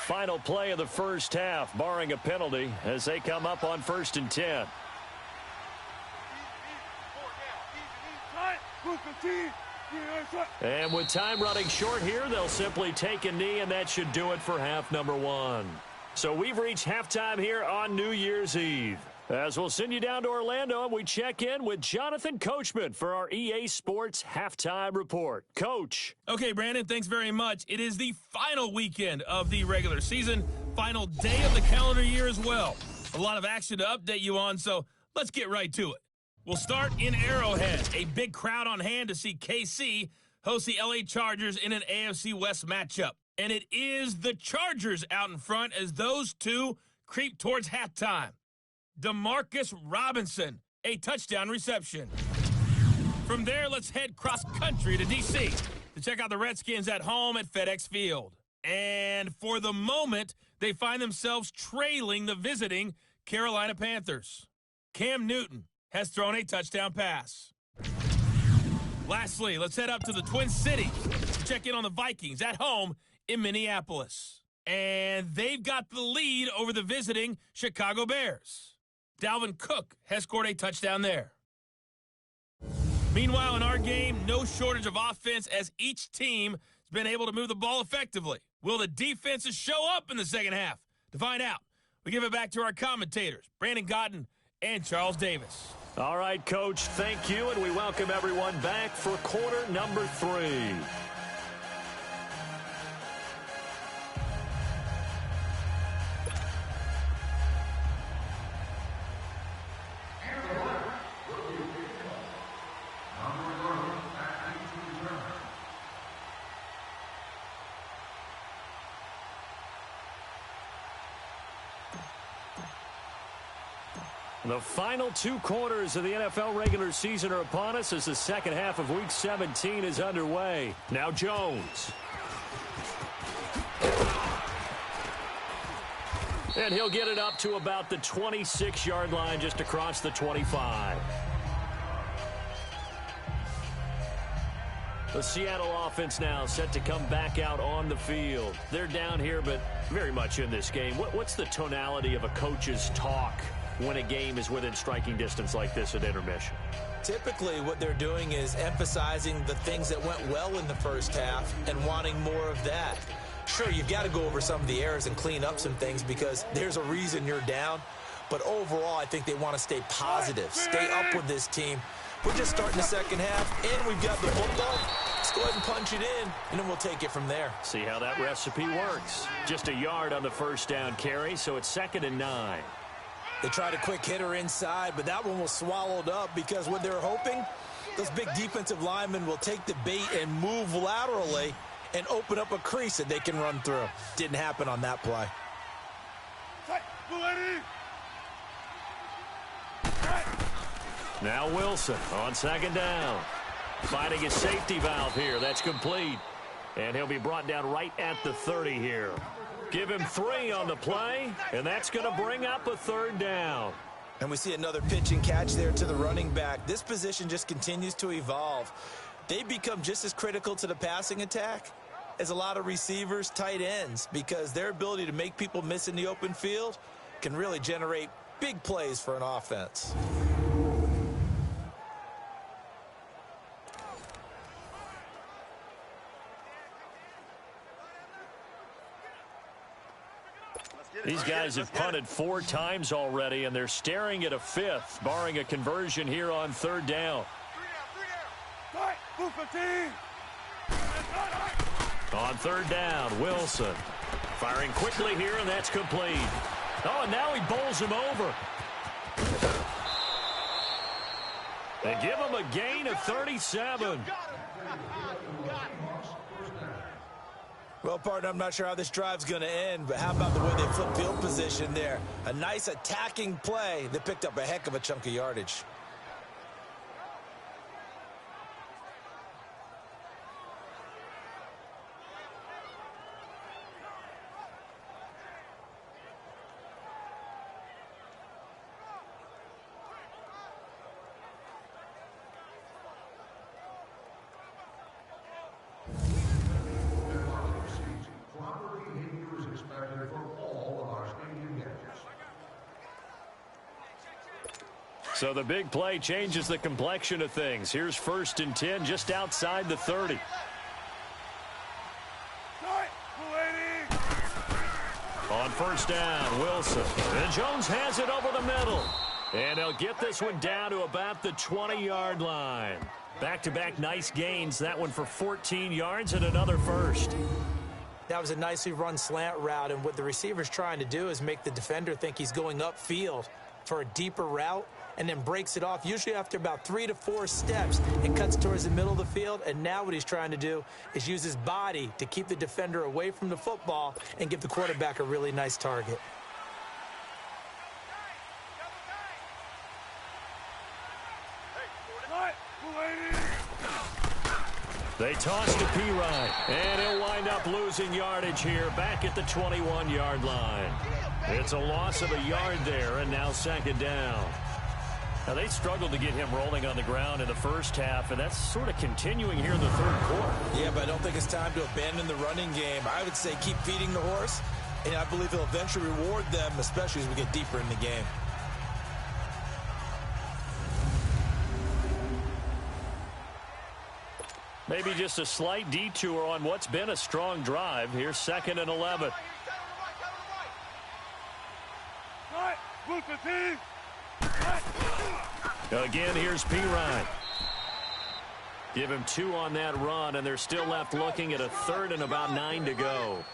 Final play of the first half, barring a penalty, as they come up on 1st and 10. And with time running short here, they'll simply take a knee, and that should do it for half number 1. So we've reached halftime here on New Year's Eve. As we'll send you down to Orlando, and we check in with Jonathan Coachman for our EA Sports Halftime Report. Coach. Okay, Brandon, thanks very much. It is the final weekend of the regular season, final day of the calendar year as well. A lot of action to update you on, so let's get right to it. We'll start in Arrowhead. A big crowd on hand to see KC host the LA Chargers in an AFC West matchup. And it is the Chargers out in front as those two creep towards halftime. Demarcus Robinson, a touchdown reception. From there, let's head cross-country to D.C. to check out the Redskins at home at FedEx Field. And for the moment, they find themselves trailing the visiting Carolina Panthers. Cam Newton has thrown a touchdown pass. Lastly, let's head up to the Twin Cities to check in on the Vikings at home in Minneapolis. And they've got the lead over the visiting Chicago Bears. Dalvin Cook has scored a touchdown there. Meanwhile, in our game, no shortage of offense as each team has been able to move the ball effectively. Will the defenses show up in the second half? To find out, we give it back to our commentators, Brandon Godden and Charles Davis. All right, Coach, thank you, and we welcome everyone back for quarter number 3. The final 2 quarters of the NFL regular season are upon us as the second half of Week 17 is underway. Now Jones. And he'll get it up to about the 26-yard line, just across the 25. The Seattle offense now set to come back out on the field. They're down here, but very much in this game. What's the tonality of a coach's talk when a game is within striking distance like this at intermission? Typically, what they're doing is emphasizing the things that went well in the first half and wanting more of that. Sure, you've got to go over some of the errors and clean up some things because there's a reason you're down. But overall, I think they want to stay positive, stay up with this team. We're just starting the second half, and we've got the football. Let's go ahead and punch it in, and then we'll take it from there. See how that recipe works. Just a yard on the first down carry, so it's 2nd and 9. They tried a quick hitter inside, but that one was swallowed up because what they're hoping, those big defensive linemen will take the bait and move laterally and open up a crease that they can run through. Didn't happen on that play. Now Wilson on 2nd down. Finding his safety valve here. That's complete. And he'll be brought down right at the 30 here. Give him 3 on the play, and that's going to bring up a 3rd down. And we see another pitch and catch there to the running back. This position just continues to evolve. They become just as critical to the passing attack as a lot of receivers, tight ends, because their ability to make people miss in the open field can really generate big plays for an offense. These guys have punted 4 times already, and they're staring at a 5th, barring a conversion here on 3rd down. On 3rd down, Wilson firing quickly here, and that's complete. Oh, and now he bowls him over. They give him a gain of 37. Well, partner, I'm not sure how this drive's going to end, but how about the way they flip field position there? A nice attacking play that picked up a heck of a chunk of yardage. So the big play changes the complexion of things. Here's 1st and 10 just outside the 30. On 1st down, Wilson. And Jones has it over the middle. And they'll get this one down to about the 20-yard line. Back-to-back nice gains. That one for 14 yards and another first. That was a nicely run slant route, and what the receiver's trying to do is make the defender think he's going upfield for a deeper route and then breaks it off, usually after about 3 to 4 steps. It cuts towards the middle of the field, and now what he's trying to do is use his body to keep the defender away from the football and give the quarterback a really nice target. They toss to P-Ryan, and he'll wind up losing yardage here back at the 21-yard line. It's a loss of a yard there, and now 2nd down. Now, they struggled to get him rolling on the ground in the first half, and that's sort of continuing here in the 3rd quarter. Yeah, but I don't think it's time to abandon the running game. I would say keep feeding the horse, and I believe he'll eventually reward them, especially as we get deeper in the game. Maybe just a slight detour on what's been a strong drive. Here's 2nd and 11. Again, here's P-Ryan. Give him 2 on that run, and they're still left looking at a 3rd and about 9 to go.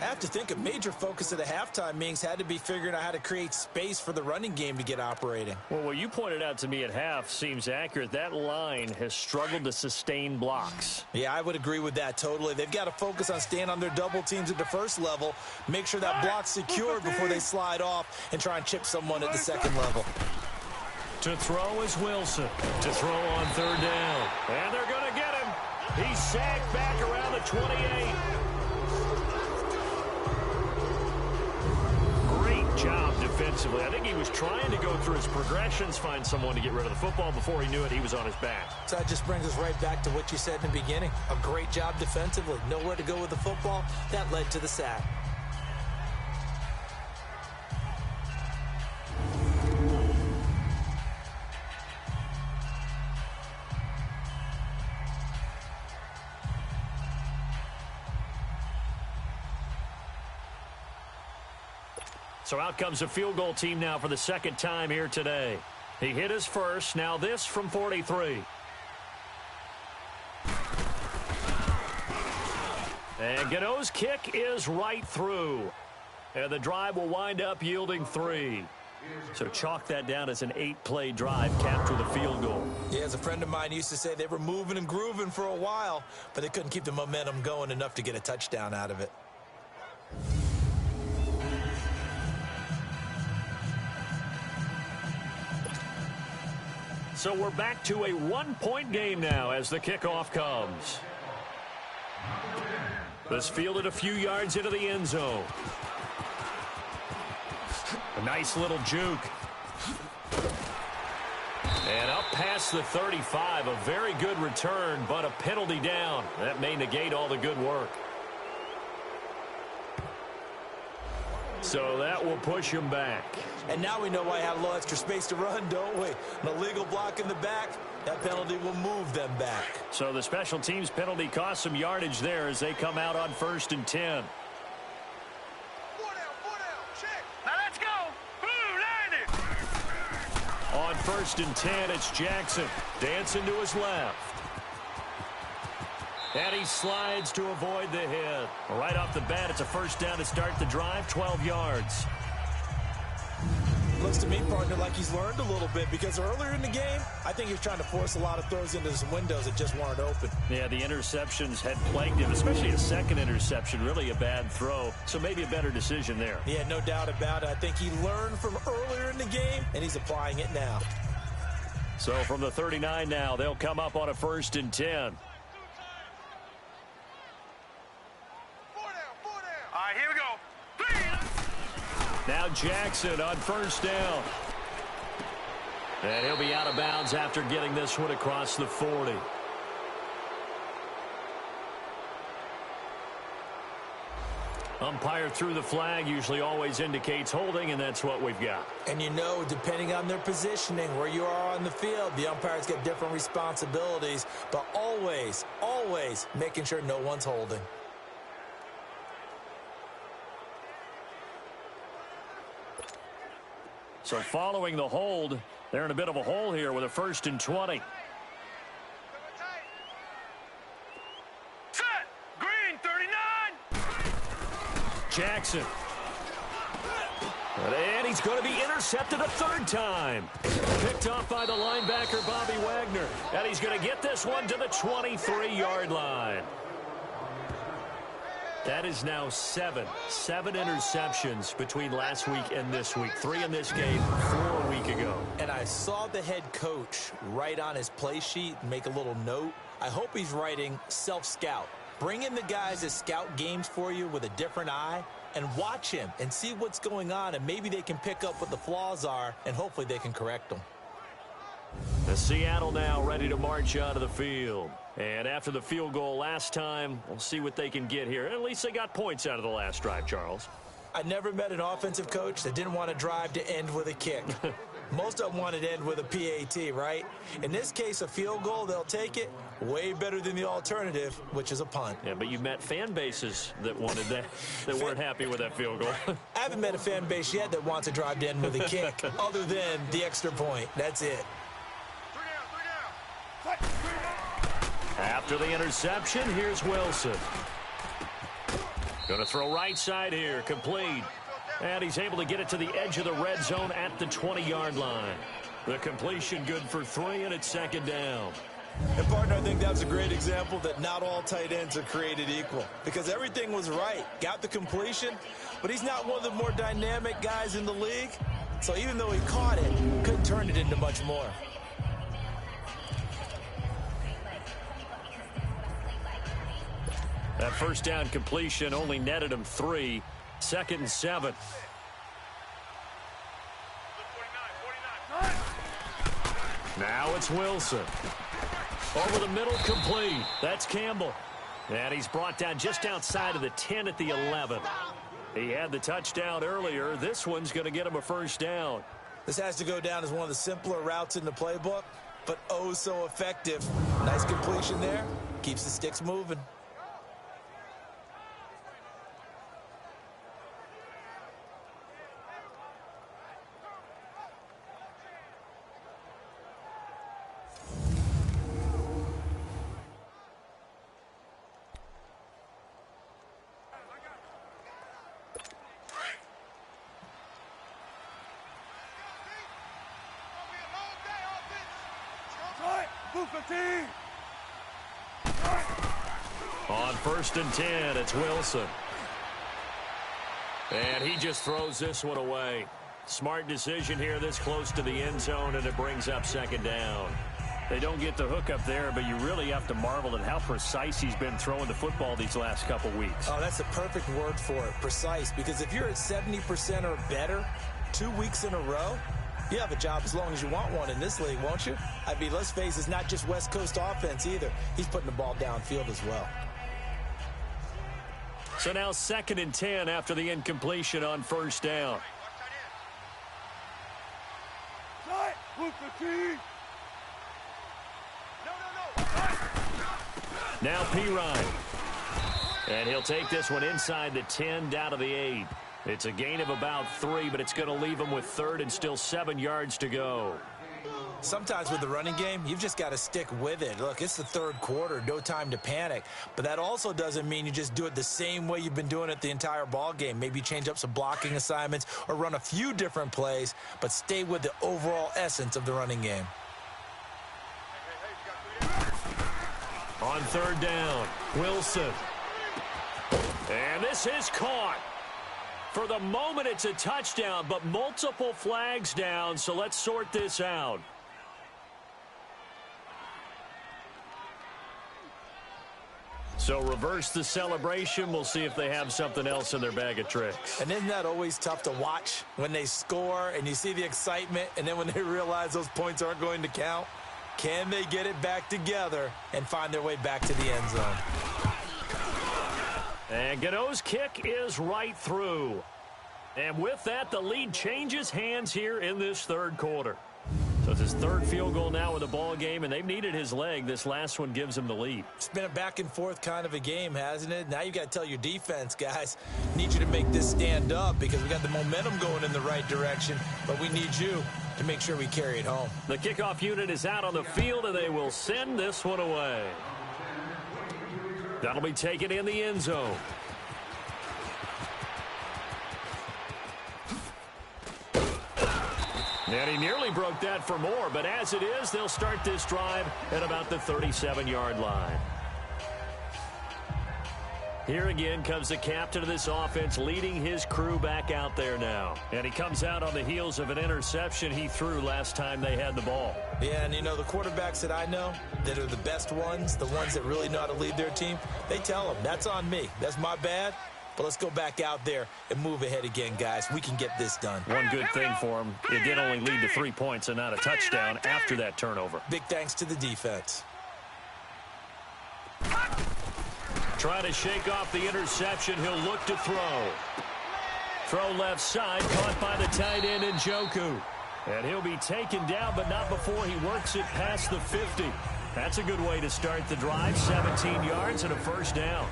I have to think a major focus of the halftime meetings had to be figuring out how to create space for the running game to get operating. Well, what you pointed out to me at half seems accurate. That line has struggled to sustain blocks. Yeah, I would agree with that totally. They've got to focus on staying on their double teams at the first level, make sure that block's secured before they slide off and try and chip someone at the 2nd level. To throw is Wilson. To throw on 3rd down. And they're going to get him. He's sacked back around the 28. Job defensively. I think he was trying to go through his progressions, find someone to get rid of the football. Before he knew it, he was on his back. So that just brings us right back to what you said in the beginning. A great job defensively. Nowhere to go with the football. That led to the sack. So out comes a field goal team now for the 2nd time here today. He hit his first. Now this from 43. And Gano's kick is right through. And the drive will wind up yielding 3. So chalk that down as an 8-play drive, capture the field goal. Yeah, as a friend of mine used to say, they were moving and grooving for a while, but they couldn't keep the momentum going enough to get a touchdown out of it. So we're back to a 1-point game now as the kickoff comes. This fielded a few yards into the end zone. A nice little juke. And up past the 35, a very good return, but a penalty down. That may negate all the good work. So that will push him back. And now we know why I had a little extra space to run, don't we? An illegal block in the back, that penalty will move them back. So the special teams penalty cost some yardage there as they come out on 1st and 10. Now let's go. Line it. On 1st and 10, it's Jackson. Dancing to his left. And he slides to avoid the hit. Right off the bat, it's a 1st down to start the drive, 12 yards. Looks to me, partner, like he's learned a little bit because earlier in the game, I think he was trying to force a lot of throws into some windows that just weren't open. Yeah, the interceptions had plagued him, especially a 2nd interception, really a bad throw. So maybe a better decision there. Yeah, no doubt about it. I think he learned from earlier in the game, and he's applying it now. So from the 39 now, they'll come up on a 1st and 10. All right, here we go. Now Jackson on 1st down. And he'll be out of bounds after getting this one across the 40. Umpire threw the flag, usually always indicates holding, and that's what we've got. And you know, depending on their positioning, where you are on the field, the umpires get different responsibilities, but always, always making sure no one's holding. So following the hold, they're in a bit of a hole here with a 1st and 20. Set. Green, 39. Jackson. And he's going to be intercepted a 3rd time. Picked off by the linebacker, Bobby Wagner. And he's going to get this one to the 23-yard line. That is now 7 interceptions between last week and this week. 3 in this game, 4 a week ago. And I saw the head coach write on his play sheet and make a little note. I hope he's writing self-scout. Bring in the guys that scout games for you with a different eye and watch him and see what's going on, and maybe they can pick up what the flaws are, and hopefully they can correct them. The Seattle now ready to march out of the field. And after the field goal last time, we'll see what they can get here. At least they got points out of the last drive, Charles. I never met an offensive coach that didn't want to drive to end with a kick. Most of them wanted to end with a PAT, right? In this case, a field goal, they'll take it. Way better than the alternative, which is a punt. Yeah, but you met fan bases that wanted that, that weren't happy with that field goal. I haven't met a fan base yet that wants to drive to end with a kick, other than the extra point. That's it. After the interception, here's Wilson. Going to throw right side here, complete. And he's able to get it to the edge of the red zone at the 20-yard line. The completion good for 3, and it's 2nd down. And, partner, I think that's a great example that not all tight ends are created equal. Because everything was right. Got the completion, but he's not one of the more dynamic guys in the league. So even though he caught it, couldn't turn it into much more. That 1st down completion only netted him 3. 2nd and 7. Now it's Wilson. Over the middle, complete. That's Campbell. And he's brought down just outside of the 10 at the 11. He had the touchdown earlier. This one's going to get him a 1st down. This has to go down as one of the simpler routes in the playbook, but oh so effective. Nice completion there. Keeps the sticks moving. On 1st and 10, it's Wilson. And he just throws this one away. Smart decision here this close to the end zone, and it brings up 2nd down. They don't get the hook up there, but you really have to marvel at how precise he's been throwing the football these last couple weeks. Oh, that's the perfect word for it, precise. Because if you're at 70% or better 2 weeks in a row, you have a job as long as you want one in this league, won't you? I mean, let's face it, it's not just West Coast offense either. He's putting the ball downfield as well. So now 2nd and 10 after the incompletion on 1st down. Now Pirine. And he'll take this one inside the 10 down to the 8. It's a gain of about 3, but it's going to leave him with 3rd and still 7 yards to go. Sometimes with the running game, you've just got to stick with it. Look, it's the 3rd quarter, no time to panic. But that also doesn't mean you just do it the same way you've been doing it the entire ball game. Maybe change up some blocking assignments or run a few different plays, but stay with the overall essence of the running game. On 3rd down, Wilson. And this is caught. For the moment, it's a touchdown, but multiple flags down, so let's sort this out. So reverse the celebration. We'll see if they have something else in their bag of tricks. And isn't that always tough to watch when they score and you see the excitement, and then when they realize those points aren't going to count? Can they get it back together and find their way back to the end zone? And Gano's kick is right through. And with that, the lead changes hands here in this third quarter. So it's his third field goal now in the ball game, and they've needed his leg. This last one gives him the lead. It's been a back-and-forth kind of a game, hasn't it? Now you got to tell your defense, guys, need you to make this stand up because we got the momentum going in the right direction, but we need you to make sure we carry it home. The kickoff unit is out on the field, and they will send this one away. That'll be taken in the end zone. And he nearly broke that for more, but as it is, they'll start this drive at about the 37-yard line. Here again comes the captain of this offense leading his crew back out there now. And he comes out on the heels of an interception he threw last time they had the ball. Yeah, and you know, the quarterbacks that I know that are the best ones, the ones that really know how to lead their team, they tell them, that's on me. That's my bad. But let's go back out there and move ahead again, guys. We can get this done. One good thing for him, it did only lead to 3 points and not a touchdown after that turnover. Big thanks to the defense. Trying to shake off the interception. He'll look to throw. Throw left side, caught by the tight end Njoku. And he'll be taken down, but not before he works it past the 50. That's a good way to start the drive. 17 yards and a first down.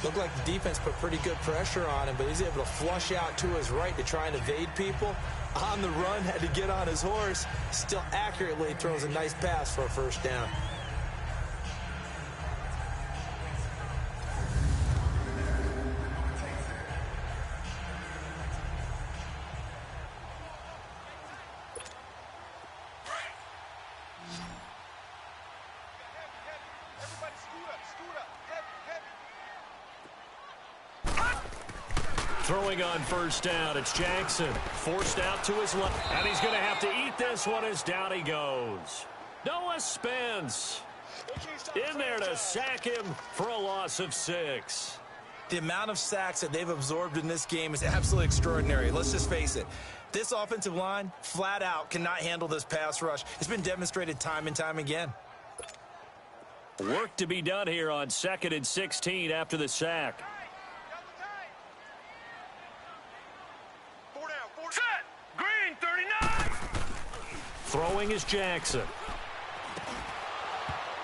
Looked like the defense put pretty good pressure on him, but he's able to flush out to his right to try and evade people. On the run, had to get on his horse. Still accurately throws a nice pass for a first down. Throwing on first down, it's Jackson. Forced out to his left. And he's going to have to eat this one as down he goes. Noah Spence in there to sack him for a loss of 6. The amount of sacks that they've absorbed in this game is absolutely extraordinary. Let's just face it. This offensive line, flat out, cannot handle this pass rush. It's been demonstrated time and time again. Work to be done here on 2nd and 16 after the sack. Throwing is Jackson.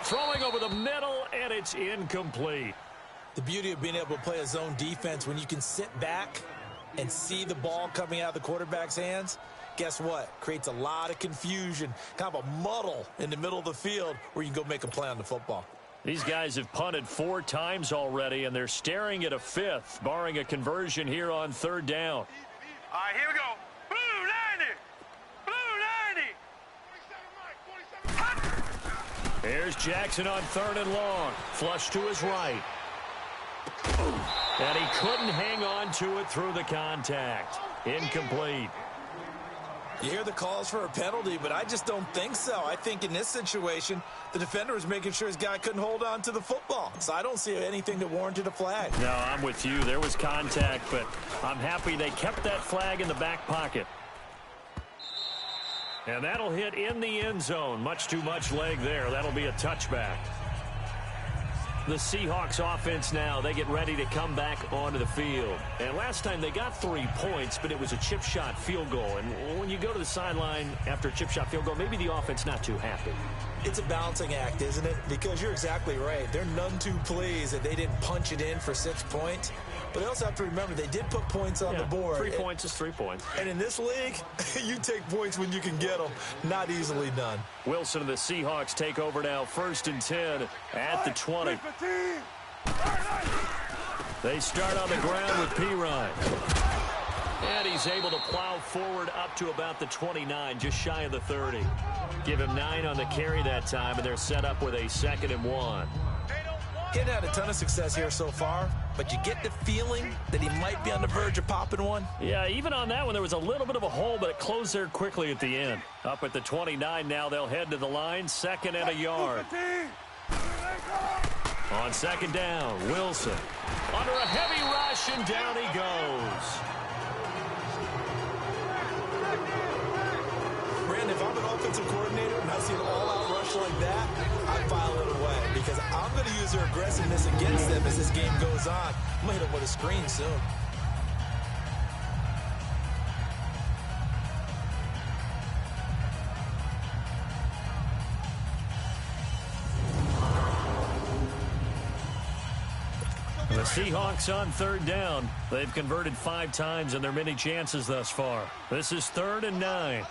Throwing over the middle, and it's incomplete. The beauty of being able to play a zone defense when you can sit back and see the ball coming out of the quarterback's hands, guess what? Creates a lot of confusion, kind of a muddle in the middle of the field where you can go make a play on the football. These guys have punted 4 times already, and they're staring at a 5th, barring a conversion here on 3rd down. All right, here we go. Blue 90. Blue 90. Here's Jackson on 3rd and long. Flush to his right. And he couldn't hang on to it through the contact. Incomplete. You hear the calls for a penalty, but I just don't think so. I think in this situation, the defender was making sure his guy couldn't hold on to the football. So I don't see anything that warranted a flag. No, I'm with you. There was contact, but I'm happy they kept that flag in the back pocket. And that'll hit in the end zone. Much too much leg there. That'll be a touchback. The Seahawks offense now, they get ready to come back onto the field. And last time they got 3 points, but it was a chip shot field goal. And when you go to the sideline after a chip shot field goal, maybe the offense not too happy. It's a balancing act, isn't it? Because you're exactly right. They're none too pleased that they didn't punch it in for 6 points. But they also have to remember they did put points on the board. 3 points is 3 points. And in this league, you take points when you can get them. Not easily done. Wilson and the Seahawks take over now. 1st and 10 at the 20. They start on the ground with P-Ryan. And he's able to plow forward up to about the 29, just shy of the 30. Give him 9 on the carry that time, and they're set up with a 2nd and 1. He hadn't had a ton of success here so far, but you get the feeling that he might be on the verge of popping one. Yeah, even on that one, there was a little bit of a hole, but it closed there quickly at the end. Up at the 29 now, they'll head to the line, 2nd and a yard. On 2nd down, Wilson. Under a heavy rush, and down he goes. Brandon, if I'm an offensive coordinator and I see an all-out rush like that, I file it away because I'm going to use their aggressiveness against them as as this game goes on. I'm going to hit him with a screen soon. The Seahawks on third down. They've converted 5 times in their many chances thus far. This is 3rd and 9.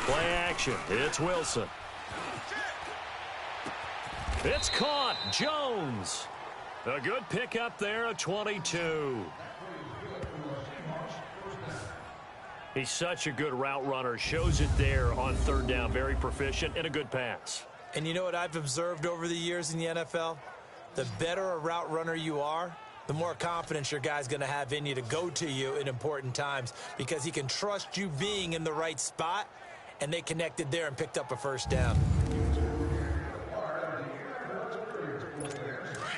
Play action. It's Wilson. It's caught. Jones. A good pickup there, a 22. He's such a good route runner. Shows it there on third down. Very proficient and a good pass. And you know what I've observed over the years in the NFL? The better a route runner you are, the more confidence your guy's going to have in you to go to you in important times because he can trust you being in the right spot, and they connected there and picked up a first down.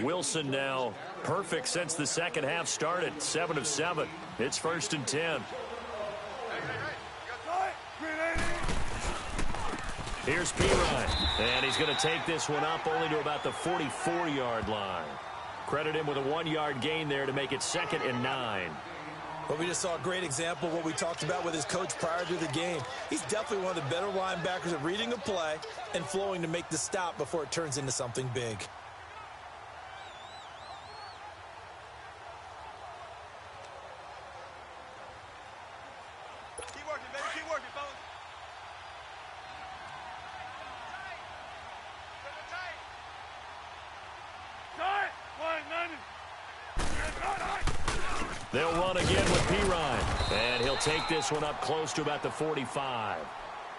Wilson now perfect since the second half started. 7 of 7. It's 1st and 10. Here's Pirine, and he's going to take this one up only to about the 44-yard line. Credit him with a 1-yard gain there to make it 2nd and 9. But we just saw a great example of what we talked about with his coach prior to the game. He's definitely one of the better linebackers at reading a play and flowing to make the stop before it turns into something big. Keep working, baby. Keep working, fellas. They'll run again with Pirine, and he'll take this one up close to about the 45.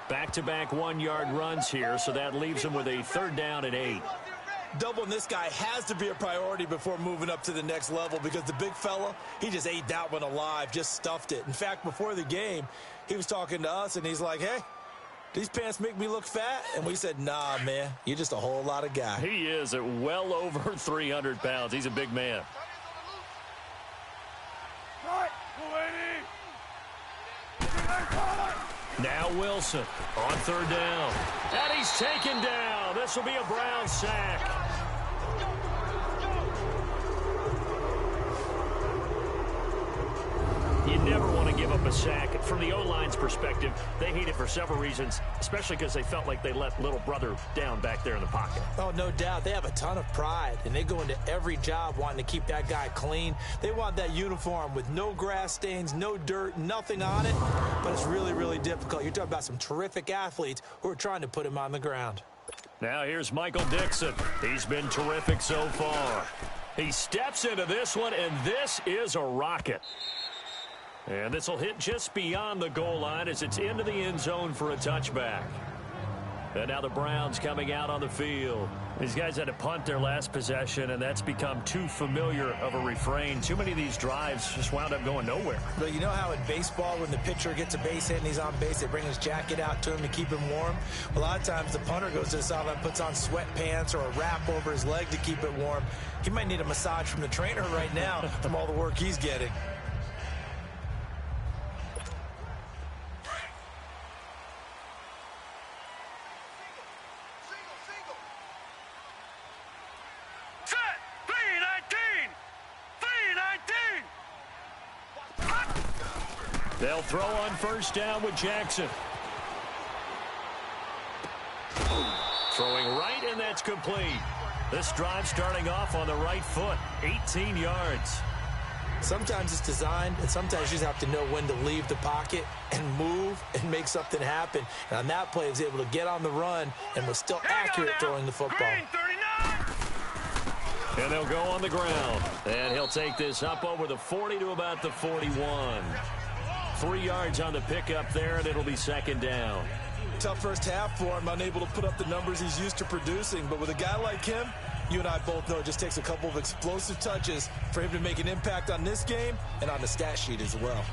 Back-to-back 1-yard runs here, so that leaves him with a 3rd down and 8. Doubling this guy has to be a priority before moving up to the next level because the big fella, he just ate that one alive, just stuffed it. In fact, before the game, he was talking to us, and he's like, hey, these pants make me look fat? And we said, nah, man, you're just a whole lot of guy. He is at well over 300 pounds. He's a big man. Now Wilson on 3rd down. And he's taken down. This will be a Brown sack. You never want to give up a sack. From the O-line's perspective, they hate it for several reasons, especially because they felt like they let little brother down back there in the pocket. Oh, no doubt. They have a ton of pride, and they go into every job wanting to keep that guy clean. They want that uniform with no grass stains, no dirt, nothing on it, but it's really, really difficult. You're talking about some terrific athletes who are trying to put him on the ground. Now here's Michael Dixon. He's been terrific so far. He steps into this one, and this is a rocket. And this will hit just beyond the goal line as it's into the end zone for a touchback. And now the Browns coming out on the field. These guys had to punt their last possession, and that's become too familiar of a refrain. Too many of these drives just wound up going nowhere. But you know how in baseball, when the pitcher gets a base hit and he's on base, they bring his jacket out to him to keep him warm? A lot of times the punter goes to the sideline, puts on sweatpants or a wrap over his leg to keep it warm. He might need a massage from the trainer right now from all the work he's getting. They'll throw on 1st down with Jackson. Throwing right, and that's complete. This drive starting off on the right foot, 18 yards. Sometimes it's designed, and sometimes you just have to know when to leave the pocket and move and make something happen. And on that play, he was able to get on the run and was still accurate throwing the football. And they'll go on the ground. And he'll take this up over the 40 to about the 41. 3 yards on the pickup there, and it'll be 2nd down. Tough first half for him, unable to put up the numbers he's used to producing. But with a guy like him, you and I both know it just takes a couple of explosive touches for him to make an impact on this game and on the stat sheet as well.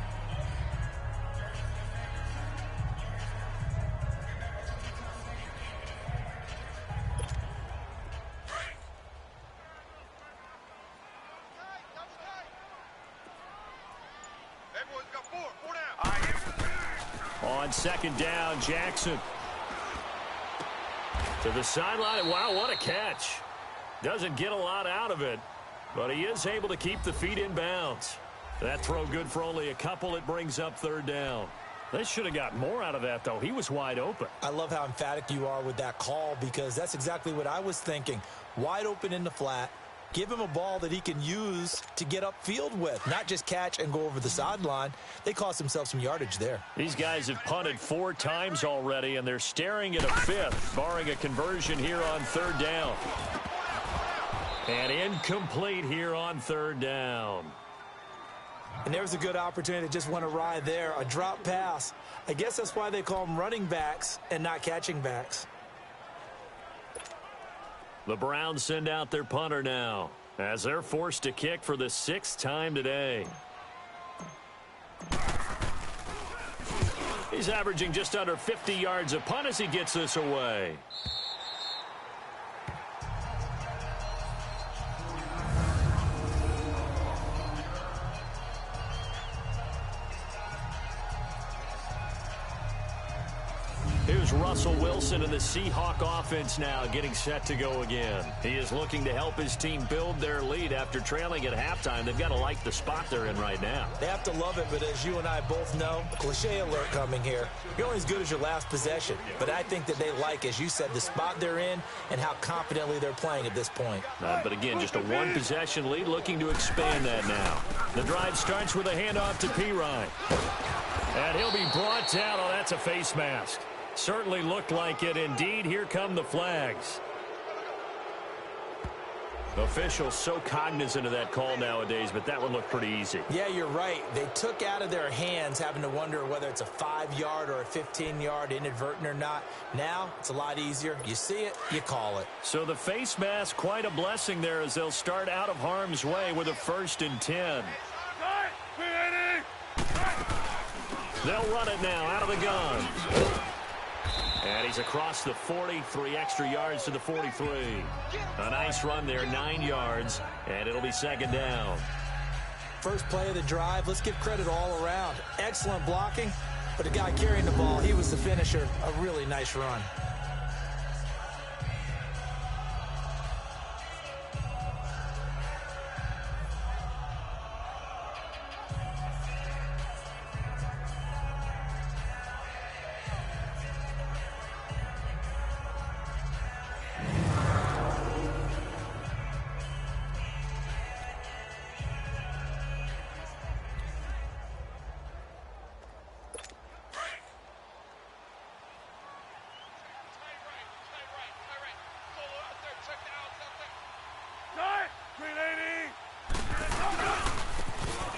On 2nd down, Jackson. To the sideline. Wow, what a catch. Doesn't get a lot out of it, but he is able to keep the feet in bounds. That throw good for only a couple. It brings up third down. They should have got more out of that, though. He was wide open. I love how emphatic you are with that call because that's exactly what I was thinking. Wide open in the flat. Give him a ball that he can use to get upfield with, not just catch and go over the sideline. They cost themselves some yardage there. These guys have punted 4 times already, and they're staring at a 5th, barring a conversion here on third down. And incomplete here on third down. And there's a good opportunity that just went awry there, a drop pass. I guess that's why they call them running backs and not catching backs. The Browns send out their punter now as they're forced to kick for the 6th time today. He's averaging just under 50 yards a punt as he gets this away. Here's Russell Wilson and the Seahawks offense now getting set to go again. He is looking to help his team build their lead after trailing at halftime. They've got to like the spot they're in right now. They have to love it, but as you and I both know, cliche alert coming here. You're only as good as your last possession. But I think that they like, as you said, the spot they're in and how confidently they're playing at this point. But again, just a 1-possession lead, looking to expand that now. The drive starts with a handoff to Pirine. And he'll be brought down. Oh, that's a face mask. Certainly looked like it. Indeed, here come the flags. Officials so cognizant of that call nowadays, but that one looked pretty easy. Yeah, you're right. They took out of their hands having to wonder whether it's a 5-yard or a 15-yard inadvertent or not. Now, it's a lot easier. You see it, you call it. So the face mask, quite a blessing there as they'll start out of harm's way with a 1st and 10. They'll run it now out of the gun. And he's across the 40, 3 extra yards to the 43. A nice run there, 9 yards, and it'll be 2nd down. First play of the drive, let's give credit all around. Excellent blocking, but the guy carrying the ball, he was the finisher. A really nice run.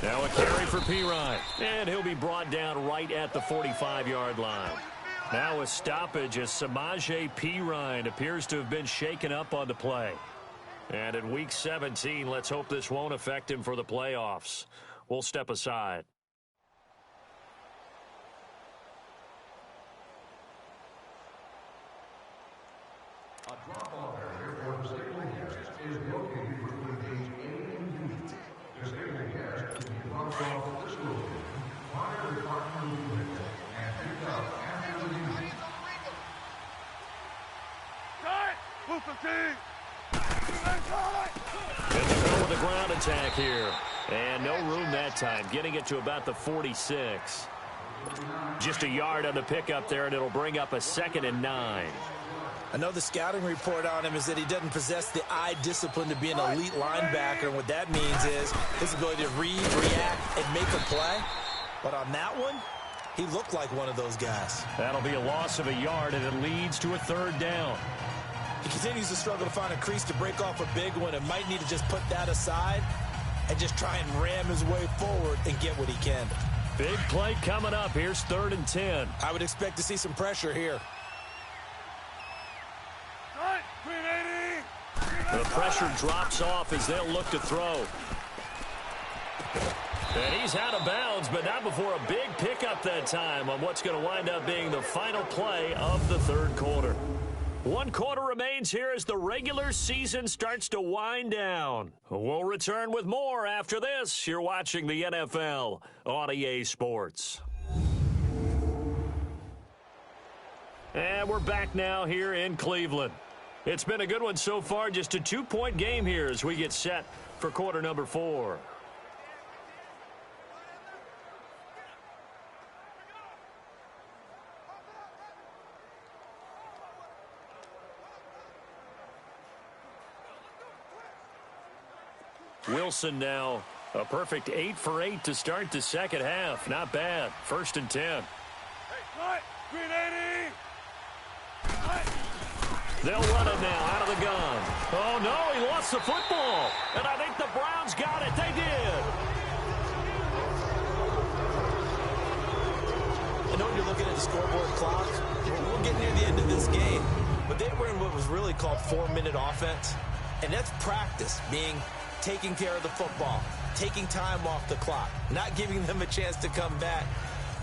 Now a carry for Pirine, and he'll be brought down right at the 45-yard line. Now a stoppage as Samaje Pirine appears to have been shaken up on the play. And in Week 17, let's hope this won't affect him for the playoffs. We'll step aside. A drop-off area for disabled guests is located between gate A and B. Disabled guests can be dropped off at this location, fire department will be with them, and picked up after the meeting. In the middle of the ground attack here. And no room that time, getting it to about the 46. Just a yard on the pickup there, and it'll bring up a 2nd and 9. I know the scouting report on him is that he doesn't possess the eye discipline to be an elite linebacker, and what that means is his ability to read, react, and make a play. But on that one, he looked like one of those guys. That'll be a loss of a yard, and it leads to a 3rd down. He continues to struggle to find a crease to break off a big one and might need to just put that aside and just try and ram his way forward and get what he can. Big play coming up. Here's 3rd and 10. I would expect to see some pressure here. The pressure drops off as they'll look to throw. And he's out of bounds, but not before a big pickup that time on what's going to wind up being the final play of the 3rd quarter. 1 quarter remains here as the regular season starts to wind down. We'll return with more after this. You're watching the NFL on EA Sports. And we're back now here in Cleveland. It's been a good one so far, just a 2-point game here as we get set for quarter number 4. Wilson now a perfect 8 for 8 to start the second half. Not bad. 1st and 10. Green 80. They'll run it now out of the gun. Oh, no, he lost the football. And I think the Browns got it. They did. I know when you're looking at the scoreboard clock, we're getting near the end of this game. But they were in what was really called 4-minute offense. And that's practice, being taking care of the football, taking time off the clock, not giving them a chance to come back.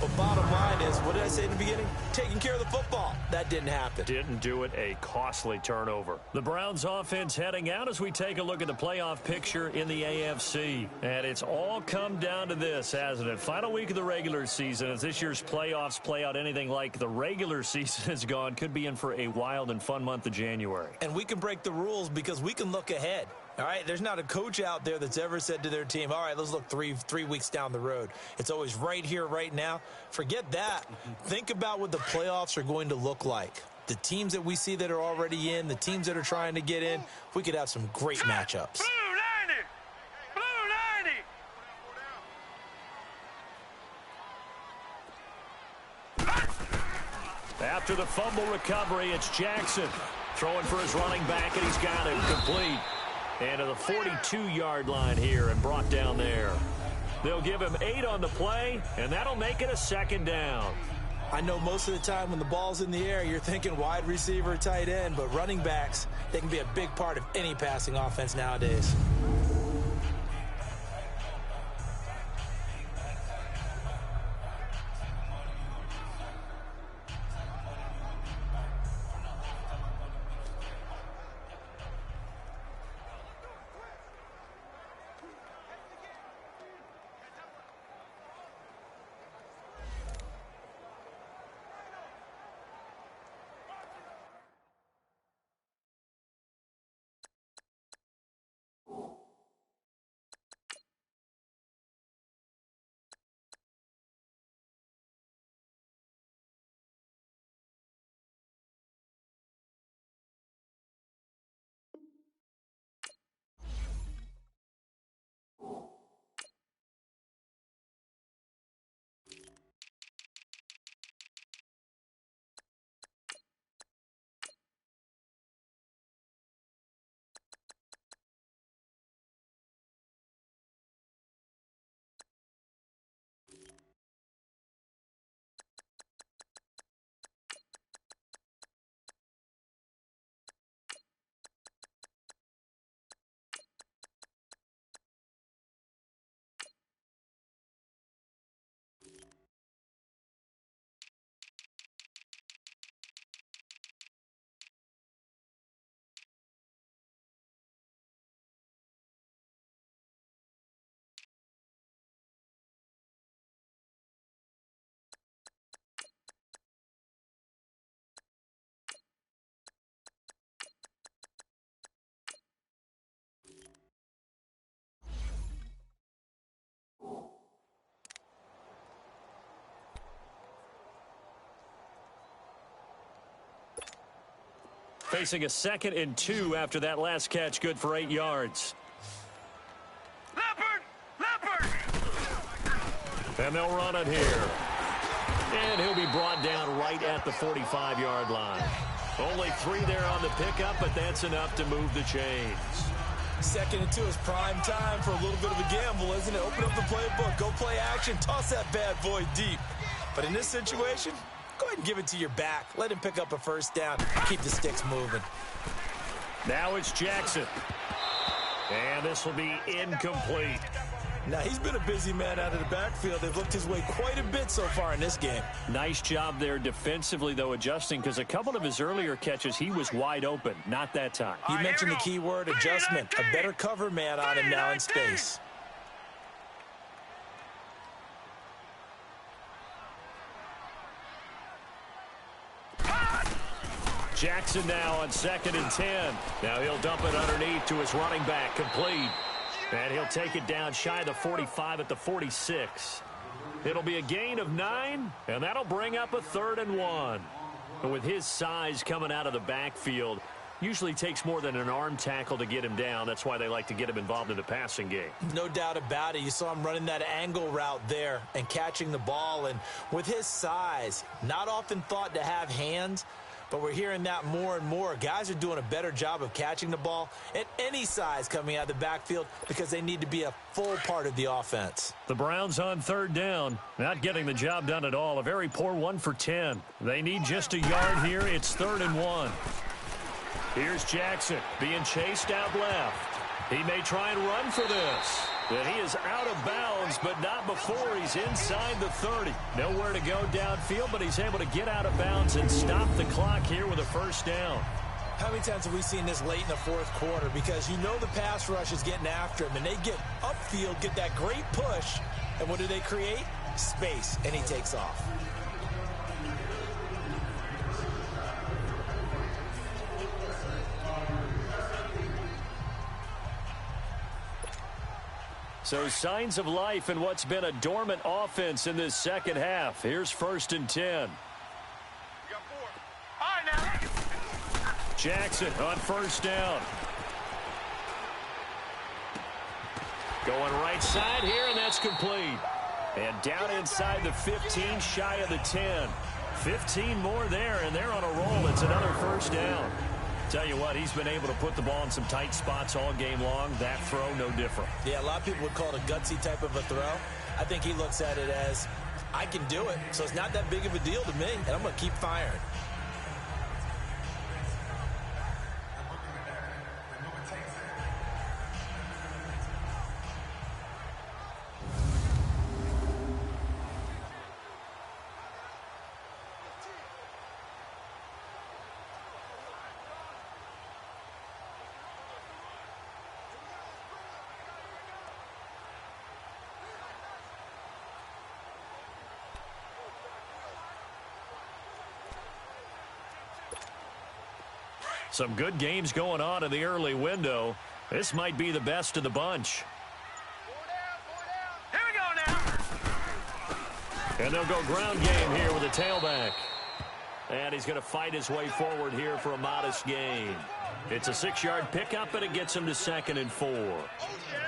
But bottom line is, what did I say in the beginning? Taking care of the football. That didn't happen. Didn't do it. A costly turnover. The Browns offense heading out as we take a look at the playoff picture in the AFC. And it's all come down to this, hasn't it? Final week of the regular season. As this year's playoffs play out anything like the regular season has gone, could be in for a wild and fun month of January. And we can break the rules because we can look ahead. All right, there's not a coach out there that's ever said to their team, all right, let's look three weeks down the road. It's always right here, right now. Forget that. Think about what the playoffs are going to look like. The teams that we see that are already in, the teams that are trying to get in, we could have some great matchups. Blue 90. Blue 90. After the fumble recovery, it's Jackson throwing for his running back, and he's got it complete. And to the 42-yard line here and brought down there. They'll give him 8 on the play, and that'll make it a 2nd down. I know most of the time when the ball's in the air, you're thinking wide receiver, tight end, but running backs, they can be a big part of any passing offense nowadays. Facing a 2nd and 2 after that last catch, good for 8 yards. Leopard. And they'll run it here. And he'll be brought down right at the 45-yard line. Only 3 there on the pickup, but that's enough to move the chains. 2nd and 2 is prime time for a little bit of a gamble, isn't it? Open up the playbook, go play action, toss that bad boy deep. But in this situation, go ahead and give it to your back. Let him pick up a 1st down. Keep the sticks moving. Now it's Jackson. And this will be incomplete. Now, he's been a busy man out of the backfield. They've looked his way quite a bit so far in this game. Nice job there defensively, though, adjusting, because a couple of his earlier catches, he was wide open. Not that time. You mentioned the key word, adjustment. A better cover man on him now in space. Hot Jackson now on 2nd and 10. Now he'll dump it underneath to his running back, complete. And he'll take it down shy of the 45 at the 46. It'll be a gain of 9, and that'll bring up a 3rd and 1. And with his size coming out of the backfield, usually takes more than an arm tackle to get him down. That's why they like to get him involved in the passing game. No doubt about it. You saw him running that angle route there and catching the ball. And with his size, not often thought to have hands, but we're hearing that more and more. Guys are doing a better job of catching the ball at any size coming out of the backfield because they need to be a full part of the offense. The Browns on 3rd down, not getting the job done at all. A very poor 1 for 10. They need just a yard here. It's 3rd and 1. Here's Jackson being chased out left. He may try and run for this. But he is out of bounds, but not before he's inside the 30. Nowhere to go downfield, but he's able to get out of bounds and stop the clock here with a 1st down. How many times have we seen this late in the 4th quarter? Because you know the pass rush is getting after him, and they get upfield, get that great push, and what do they create? Space, and he takes off. So signs of life in what's been a dormant offense in this 2nd half. Here's 1st and 10. You got 4. All right, now. Jackson on 1st down. Going right side here, and that's complete. And down inside the 15, shy of the 10. 15 more there, and they're on a roll. It's another 1st down. Tell you what, he's been able to put the ball in some tight spots all game long. That throw, no different. Yeah, a lot of people would call it a gutsy type of a throw. I think he looks at it as, I can do it, so it's not that big of a deal to me, and I'm going to keep firing. Some good games going on in the early window. This might be the best of the bunch. Here we go now. And they'll go ground game here with a tailback. And he's going to fight his way forward here for a modest gain. It's a 6-yard pickup, and it gets him to 2nd and 4.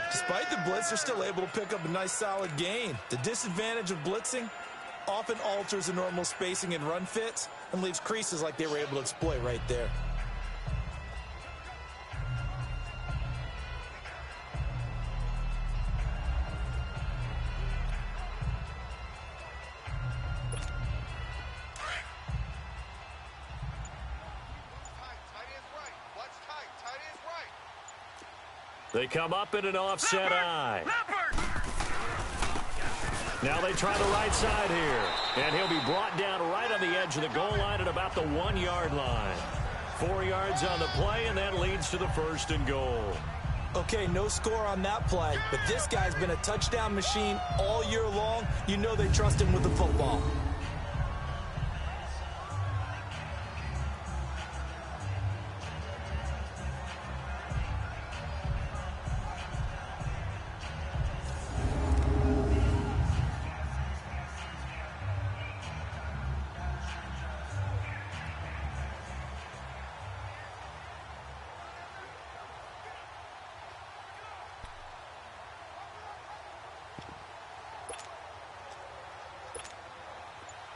Despite the blitz, they're still able to pick up a nice solid gain. The disadvantage of blitzing often alters the normal spacing and run fits and leaves creases like they were able to exploit right there. They come up in an offset eye. Now they try the right side here. And he'll be brought down right on the edge of the goal line at about the 1-yard line. 4 yards on the play, and that leads to the 1st and goal. Okay, no score on that play, but this guy's been a touchdown machine all year long. You know they trust him with the football.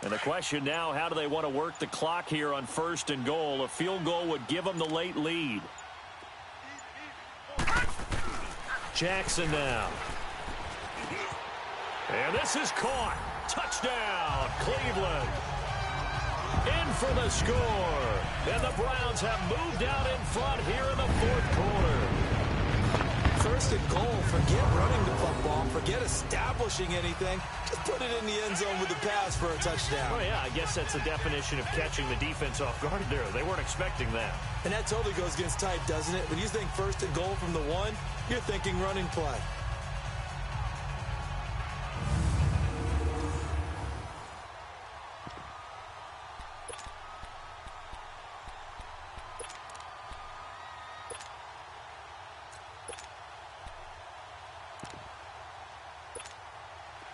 And the question now, how do they want to work the clock here on 1st and goal? A field goal would give them the late lead. Jackson now. And this is caught. Touchdown, Cleveland. In for the score. And the Browns have moved out in front here in the 4th quarter. 1st and goal, forget running the football, forget establishing anything. Just put it in the end zone with the pass for a touchdown. Oh, yeah, I guess that's the definition of catching the defense off guard there. They weren't expecting that. And that totally goes against type, doesn't it? When you think 1st and goal from the 1, you're thinking running play.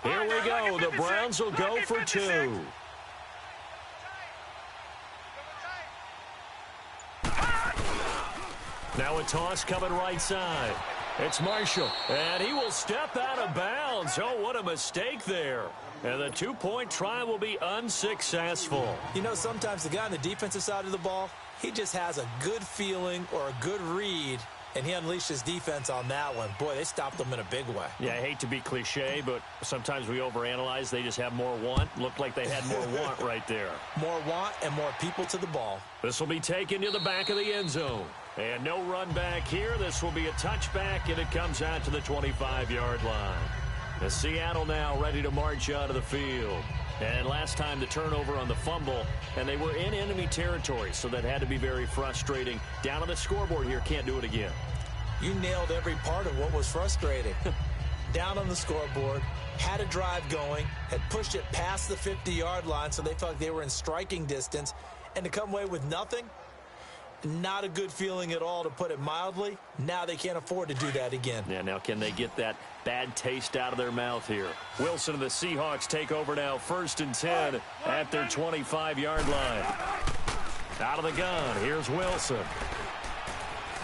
Here we go. The Browns will go for 2. Now a toss coming right side. It's Marshall, and he will step out of bounds. Oh, what a mistake there. And the 2-point try will be unsuccessful. You know, sometimes the guy on the defensive side of the ball, he just has a good feeling or a good read, and he unleashed his defense on that one. Boy, they stopped them in a big way. Yeah, I hate to be cliche, but sometimes we overanalyze. They just have more want. Looked like they had more want right there. More want and more people to the ball. This will be taken to the back of the end zone. And no run back here. This will be a touchback, and it comes out to the 25-yard line. The Seattle now ready to march out of the field. And last time the turnover on the fumble, and they were in enemy territory, so that had to be very frustrating. Down on the scoreboard here, can't do it again. You nailed every part of what was frustrating. Down on the scoreboard, had a drive going, had pushed it past the 50-yard line, so they felt like they were in striking distance, and to come away with nothing, not a good feeling at all, to put it mildly. Now they can't afford to do that again. Yeah, now can they get that bad taste out of their mouth here? Wilson and the Seahawks take over now, 1st and 10 at their 25-yard line. Out of the gun, here's Wilson.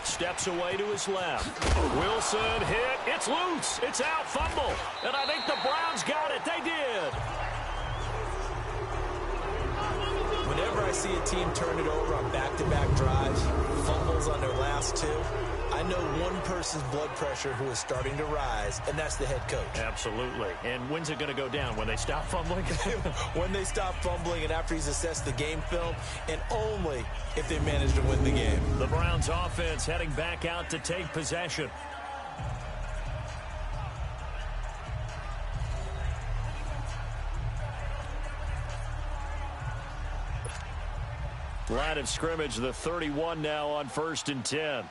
Steps away to his left. Wilson hit. It's loose. It's out. Fumble. And I think the Browns got it. They did. Whenever I see a team turn it over on back-to-back drives, fumbles on their last 2, I know one person's blood pressure who is starting to rise, and that's the head coach. Absolutely. And when's it going to go down? When they stop fumbling? When they stop fumbling and after he's assessed the game film, and only if they manage to win the game. The Browns offense heading back out to take possession. Line of scrimmage, the 31 now on 1st and 10.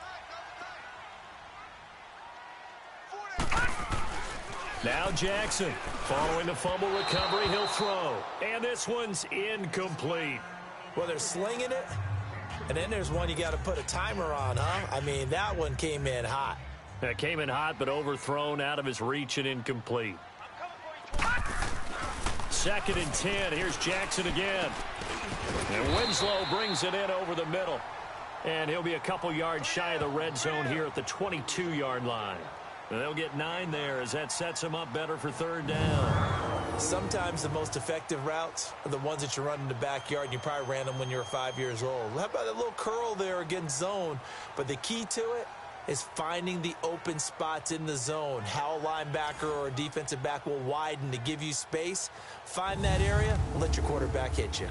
Now Jackson, following the fumble recovery, he'll throw. And this one's incomplete. Well, they're slinging it, and then there's one you got to put a timer on, huh? I mean, that one came in hot. It came in hot, but overthrown, out of his reach and incomplete. 2nd and 10. Here's Jackson again. And Winslow brings it in over the middle. And he'll be a couple yards shy of the red zone here at the 22-yard line. And they'll get 9 there as that sets them up better for 3rd down. Sometimes the most effective routes are the ones that you run in the backyard, and you probably ran them when you were 5 years old. How about that little curl there against zone? But the key to it is finding the open spots in the zone. How a linebacker or a defensive back will widen to give you space. Find that area, let your quarterback hit you.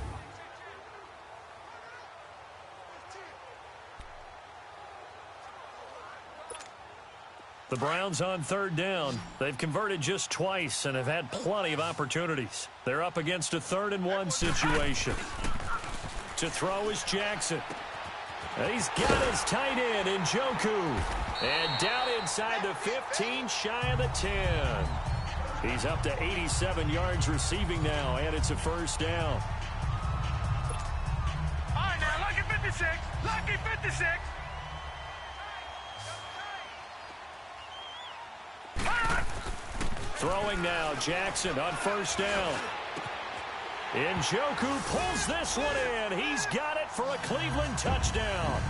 The Browns on 3rd down. They've converted just twice and have had plenty of opportunities. They're up against a 3rd and 1 situation. To throw is Jackson. And he's got his tight end in Njoku. And down inside the 15, shy of the 10. He's up to 87 yards receiving now, and it's a 1st down. All right, now, lucky 56. Lucky 56. Throwing now, Jackson on 1st down. Njoku pulls this one in. He's got it for a Cleveland touchdown.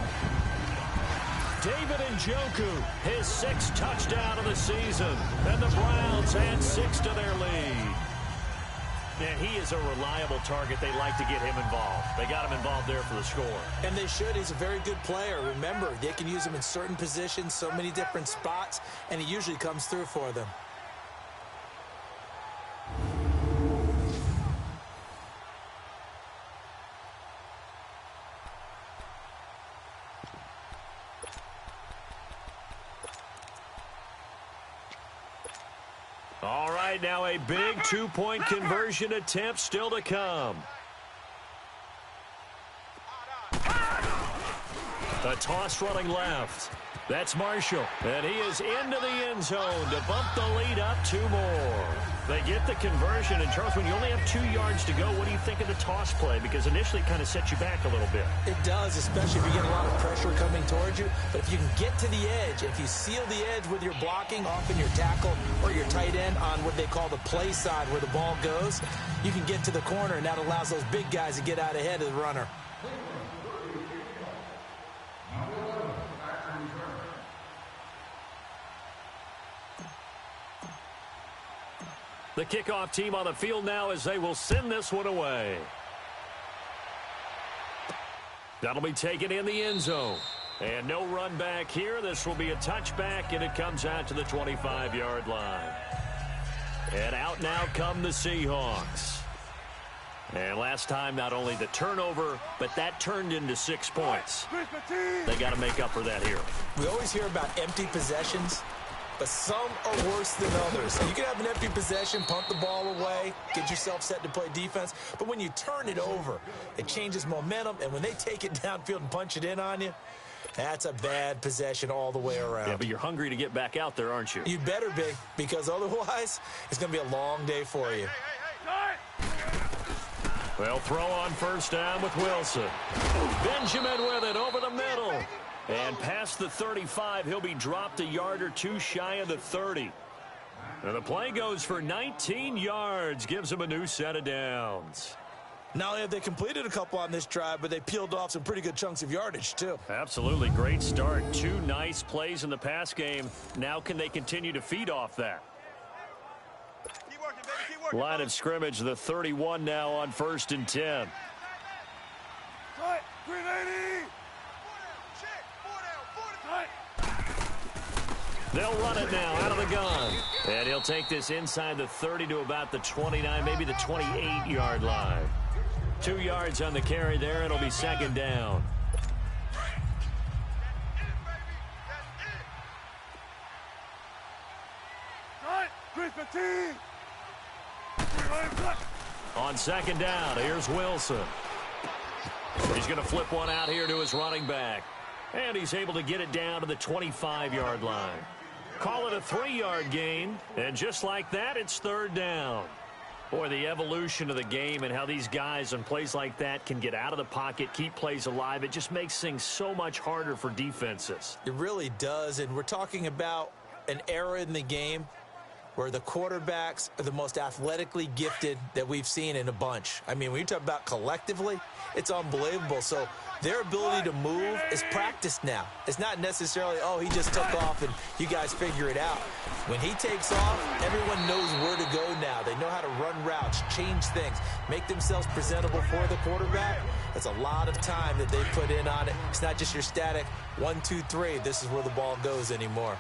David Njoku, his 6th touchdown of the season. And the Browns add 6 to their lead. And he is a reliable target. They like to get him involved. They got him involved there for the score. And they should. He's a very good player. Remember, they can use him in certain positions, so many different spots, and he usually comes through for them. All right, now a big 2-point conversion attempt still to come. A toss running left. That's Marshall, and he is into the end zone to bump the lead up 2 more. They get the conversion, and Charles, when you only have 2 yards to go, what do you think of the toss play? Because initially it kind of sets you back a little bit. It does, especially if you get a lot of pressure coming towards you. But if you can get to the edge, if you seal the edge with your blocking, often your tackle or your tight end on what they call the play side where the ball goes, you can get to the corner, and that allows those big guys to get out ahead of the runner. The kickoff team on the field now as they will send this one away. That'll be taken in the end zone. And no run back here. This will be a touchback, and it comes out to the 25-yard line. And out now come the Seahawks. And last time, not only the turnover, but that turned into 6 points. They got to make up for that here. We always hear about empty possessions, but some are worse than others. You can have an empty possession, punt the ball away, get yourself set to play defense. But when you turn it over, it changes momentum. And when they take it downfield and punch it in on you, that's a bad possession all the way around. Yeah, but you're hungry to get back out there, aren't you? You better be, because otherwise it's going to be a long day for you. Well, throw on first down with Wilson. Benjamin with it over the middle. And past the 35, he'll be dropped a yard or two shy of the 30. And the play goes for 19 yards, gives him a new set of downs. Not only have they completed a couple on this drive, but they peeled off some pretty good chunks of yardage, too. Absolutely. Great start. 2 nice plays in the pass game. Now can they continue to feed off that? Keep working, baby. Keep working. Line of scrimmage, the 31 now on 1st and 10. Cut. 380. They'll run it now out of the gun. And he'll take this inside the 30 to about the 29, maybe the 28-yard line. 2 yards on the carry there, and it'll be 2nd down. On 2nd down, here's Wilson. He's going to flip one out here to his running back. And he's able to get it down to the 25-yard line. Call it a 3-yard gain. And just like that, it's 3rd down. Boy, the evolution of the game and how these guys on plays like that can get out of the pocket, keep plays alive, it just makes things so much harder for defenses. It really does, and we're talking about an era in the game where the quarterbacks are the most athletically gifted that we've seen in a bunch. I mean, when you talk about collectively, it's unbelievable. So their ability to move is practiced now. It's not necessarily, oh, he just took off and you guys figure it out. When he takes off, everyone knows where to go now. They know how to run routes, change things, make themselves presentable for the quarterback. That's a lot of time that they put in on it. It's not just your static 1, 2, 3. This is where the ball goes anymore.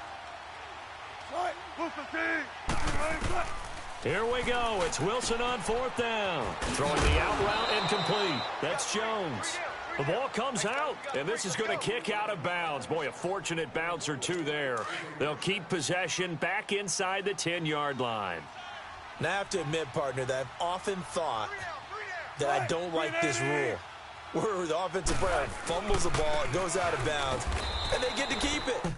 Here we go. It's Wilson on 4th down. Throwing the out route incomplete. That's Jones. The ball comes out, and this is going to kick out of bounds. Boy, a fortunate bounce or two there. They'll keep possession back inside the 10-yard line. Now, I have to admit, partner, that I've often thought that I don't like this rule, where the offensive player fumbles the ball, it goes out of bounds, and they get to keep it.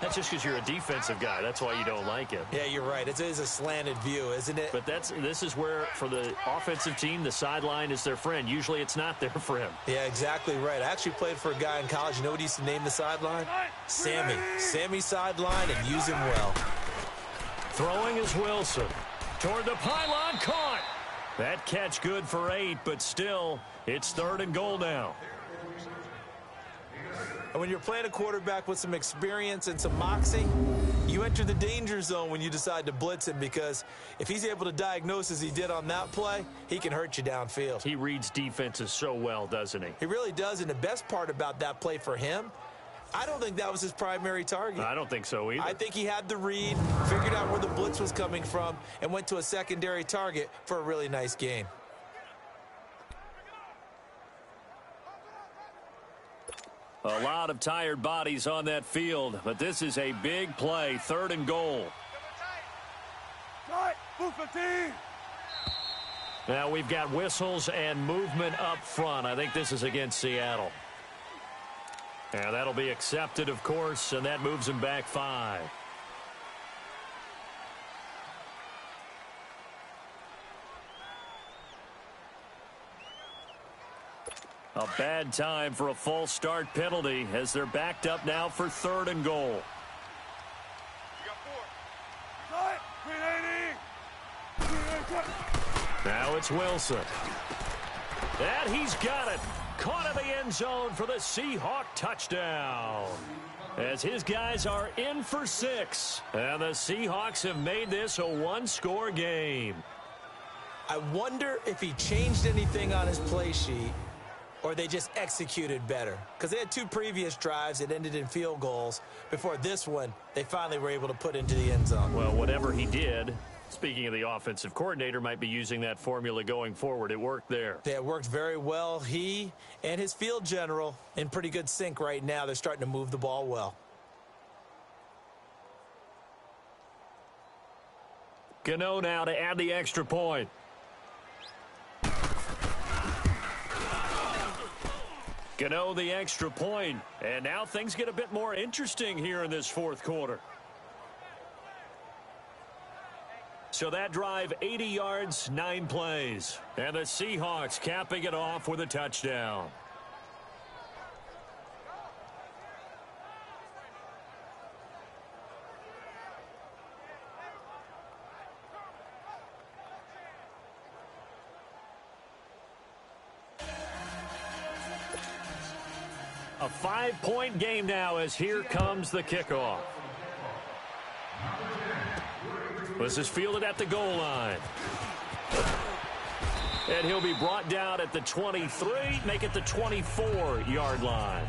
That's just because you're a defensive guy. That's why you don't like it. Yeah, you're right. It is a slanted view, isn't it? But this is where, for the offensive team, the sideline is their friend. Usually it's not there for him. Yeah, exactly right. I actually played for a guy in college. You know what he used to name the sideline? Sammy. Sammy sideline, and use him well. Throwing is Wilson. Toward the pylon, caught. That catch good for 8, but still, it's 3rd and goal now. And when you're playing a quarterback with some experience and some moxie, you enter the danger zone when you decide to blitz him, because if he's able to diagnose as he did on that play, he can hurt you downfield. He reads defenses so well, doesn't he? He really does, and the best part about that play for him, I don't think that was his primary target. I don't think so either. I think he had the read, figured out where the blitz was coming from, and went to a secondary target for a really nice gain. A lot of tired bodies on that field, but this is a big play, 3rd and goal. Now we've got whistles and movement up front. I think this is against Seattle. And that'll be accepted, of course, and that moves him back 5. A bad time for a false start penalty as they're backed up now for 3rd and goal. Now it's Wilson. And he's got it. Caught in the end zone for the Seahawk touchdown. As his guys are in for 6. And the Seahawks have made this a 1-score game. I wonder if he changed anything on his play sheet, or they just executed better. Because they had 2 previous drives that ended in field goals. Before this one, they finally were able to put into the end zone. Well, whatever he did, speaking of the offensive coordinator, might be using that formula going forward. It worked there. Yeah, it worked very well. He and his field general in pretty good sync right now. They're starting to move the ball well. Gano now to add the extra point. Gano the extra point, and now things get a bit more interesting here in this 4th quarter. So that drive, 80 yards, 9 plays. And the Seahawks capping it off with a touchdown. A 5-point game now as here comes the kickoff. This is fielded at the goal line. And he'll be brought down at the 23, make it the 24-yard line.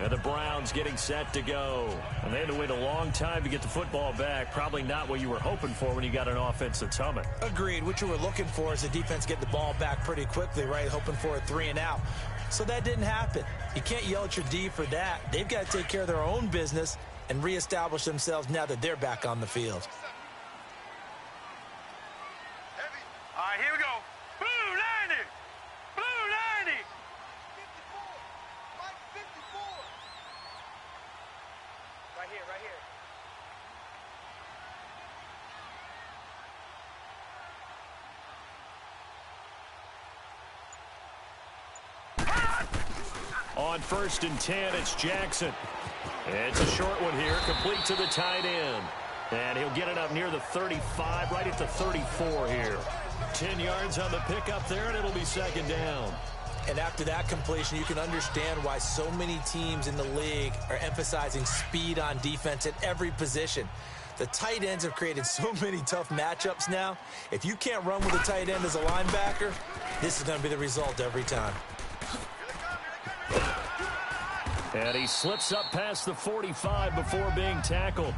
And the Browns getting set to go. And they had to wait a long time to get the football back. Probably not what you were hoping for when you got an offense that's humming. Agreed. What you were looking for is the defense get the ball back pretty quickly, right? Hoping for a 3 and out. So that didn't happen. You can't yell at your D for that. They've got to take care of their own business and reestablish themselves now that they're back on the field. All right, here we go. Blue 90. Blue 90. 54. Right here, right here. On 1st and 10, it's Jackson. It's a short one here, complete to the tight end. And he'll get it up near the 35, right at the 34 here. 10 yards on the pickup there, and it'll be 2nd down. And after that completion, you can understand why so many teams in the league are emphasizing speed on defense at every position. The tight ends have created so many tough matchups now. If you can't run with a tight end as a linebacker, this is going to be the result every time. And he slips up past the 45 before being tackled.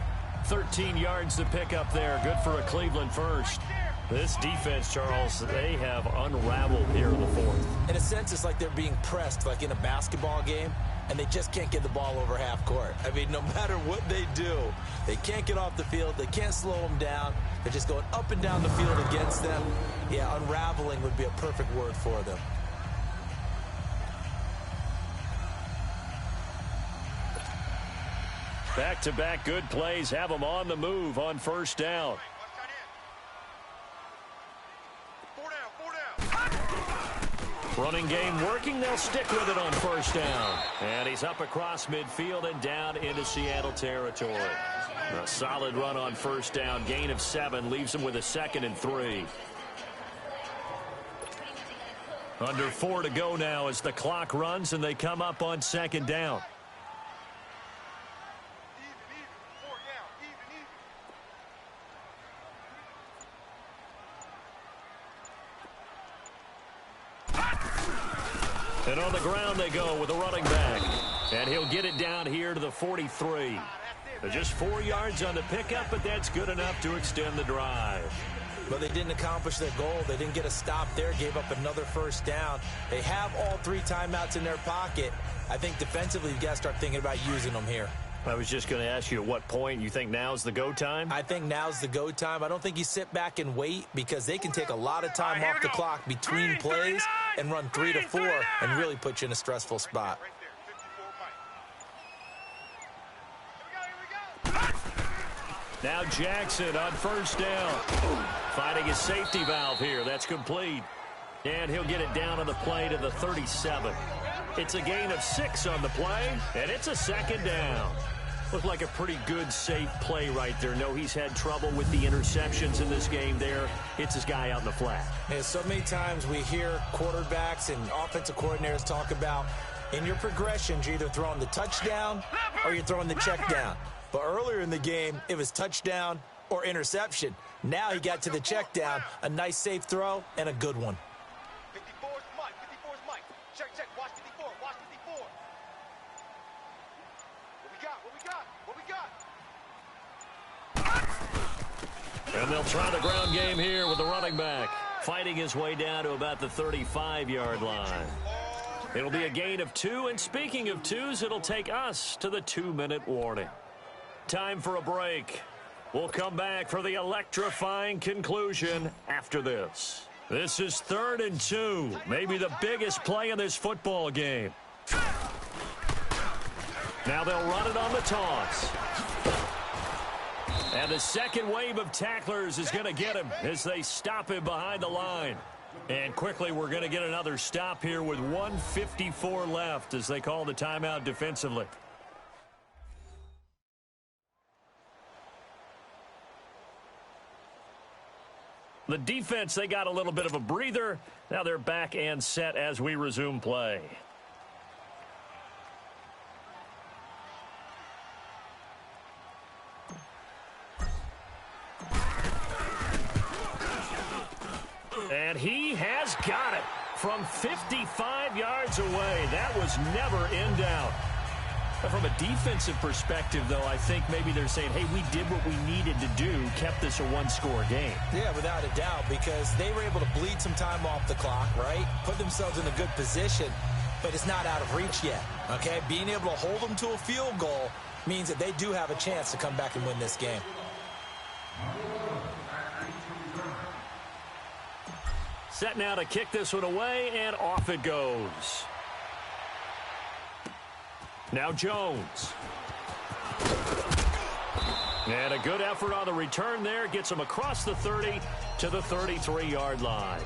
13 yards to pick up there. Good for a Cleveland first. This defense, Charles, they have unraveled here in the 4th. In a sense, it's like they're being pressed, like in a basketball game, and they just can't get the ball over half court. I mean, no matter what they do, they can't get off the field. They can't slow them down. They're just going up and down the field against them. Yeah, unraveling would be a perfect word for them. Back-to-back good plays have them on the move on first down. Running game working. They'll stick with it on first down. And he's up across midfield and down into Seattle territory. A solid run on first down. Gain of 7 leaves him with a 2nd and 3. Under 4 to go now as the clock runs and they come up on 2nd down. And on the ground they go with a running back. And he'll get it down here to the 43. Just 4 yards on the pickup, but that's good enough to extend the drive. But they didn't accomplish their goal. They didn't get a stop there, gave up another first down. They have all 3 timeouts in their pocket. I think defensively you've got to start thinking about using them here. I was just going to ask you at what point you think now's the go time? I think now's the go time. I don't think you sit back and wait because they can take a lot of time off the clock between plays and run 3 to 4 and really put you in a stressful spot. Now Jackson on first down. Finding his safety valve here. That's complete. And he'll get it down on the play to the 37. It's a gain of 6 on the play, and it's a 2nd down. Looked like a pretty good, safe play right there. No, he's had trouble with the interceptions in this game there. Hits his guy out in the flat. And so many times we hear quarterbacks and offensive coordinators talk about in your progressions, you're either throwing the touchdown or you're throwing the check down. But earlier in the game, it was touchdown or interception. Now he got to the check down, a nice safe throw, and a good one. 54's Mike. 54's Mike. Check. Watch 54. Watch 54. What we got? And they'll try the ground game here with the running back. Fighting his way down to about the 35-yard line. It'll be a gain of 2, and speaking of 2s, it'll take us to the 2-minute warning. Time for a break. We'll come back for the electrifying conclusion after this. This is 3rd and 2, maybe the biggest play in this football game. Now they'll run it on the toss. And the second wave of tacklers is going to get him as they stop him behind the line. And quickly we're going to get another stop here with 1:54 left as they call the timeout defensively. The defense, they got a little bit of a breather. Now they're back and set as we resume play. And he has got it from 55 yards away. That was never in doubt. From a defensive perspective, though, I think maybe they're saying, hey, we did what we needed to do, kept this a one-score game. Yeah, without a doubt, because they were able to bleed some time off the clock, right? Put themselves in a good position, but it's not out of reach yet, okay? Being able to hold them to a field goal means that they do have a chance to come back and win this game. Set now to kick this one away, and off it goes. Now Jones. And a good effort on the return there. Gets him across the 30 to the 33-yard line.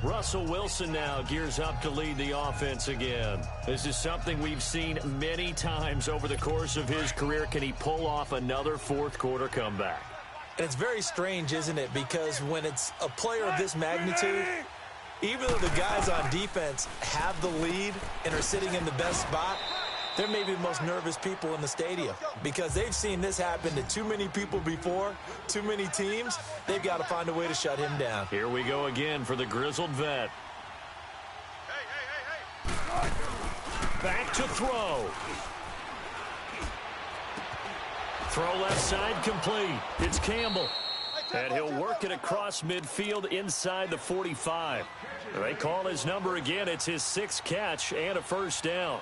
Russell Wilson now gears up to lead the offense again. This is something we've seen many times over the course of his career. Can he pull off another fourth-quarter comeback? And it's very strange, isn't it? Because when it's a player of this magnitude, even though the guys on defense have the lead and are sitting in the best spot, they're maybe the most nervous people in the stadium because they've seen this happen to too many people before, too many teams. They've got to find a way to shut him down. Here we go again for the grizzled vet. Back to throw. Throw left side complete. It's Campbell. And he'll work it across midfield inside the 45. They call his number again. It's his 6th catch and a first down.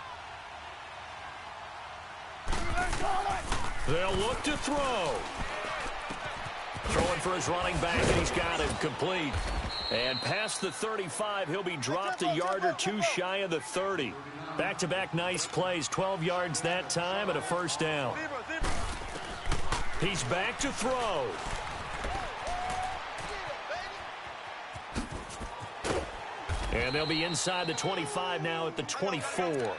They'll look to throw. Throwing for his running back, and he's got him complete. And past the 35, he'll be dropped a yard or two shy of the 30. Back-to-back nice plays, 12 yards that time and a first down. He's back to throw. And they'll be inside the 25 now at the 24.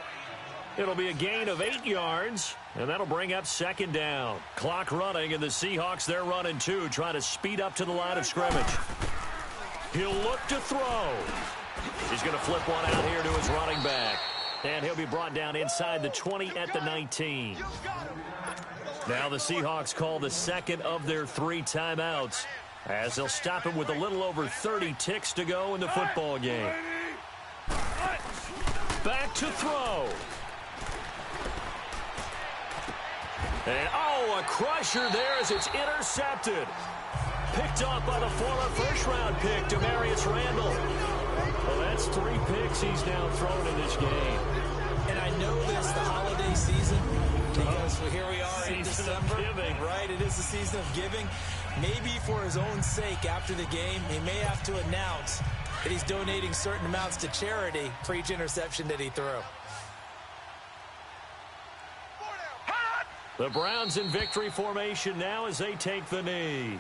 It'll be a gain of 8 yards, and that'll bring up second down. Clock running, and the Seahawks, they're running too, trying to speed up to the line of scrimmage. He'll look to throw. He's going to flip one out here to his running back. And he'll be brought down inside the 20 at the 19. Now the Seahawks call the second of their 3 timeouts, as they'll stop him with a little over 30 ticks to go in the football game. Back to throw. And, a crusher there as it's intercepted. Picked off by the former first-round pick, Demarius Randall. Well, that's 3 picks he's now thrown in this game. And I know this, the holiday season, because here we are in December. Right, it is the season of giving. Maybe for his own sake, after the game, he may have to announce that he's donating certain amounts to charity for each interception that he threw. The Browns in victory formation now as they take the knee.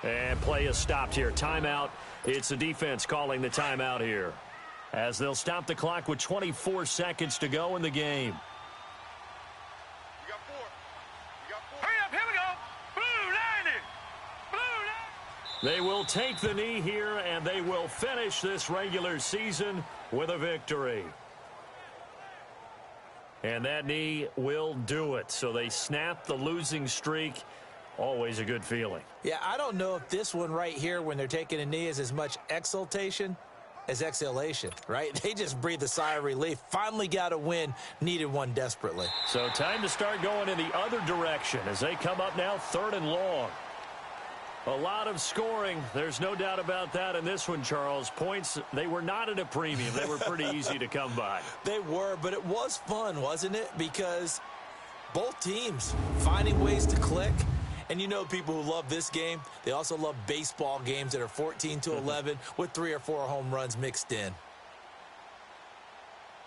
And play is stopped here. Timeout. It's the defense calling the timeout here, as they'll stop the clock with 24 seconds to go in the game. You got 4. Hurry up, here we go. Blue 90. Blue 90. They will take the knee here, and they will finish this regular season with a victory. And that knee will do it. So they snap the losing streak. Always a good feeling. Yeah, I don't know if this one right here, when they're taking a knee, is as much exultation as exhalation, right? They just breathe a sigh of relief. Finally got a win, needed one desperately. So time to start going in the other direction as they come up now 3rd and long. A lot of scoring. There's no doubt about that in this one, Charles. Points, they were not at a premium. They were pretty easy to come by. They were, but it was fun, wasn't it? Because both teams finding ways to click. And you know, people who love this game, they also love baseball games that are 14-11 with 3 or 4 home runs mixed in.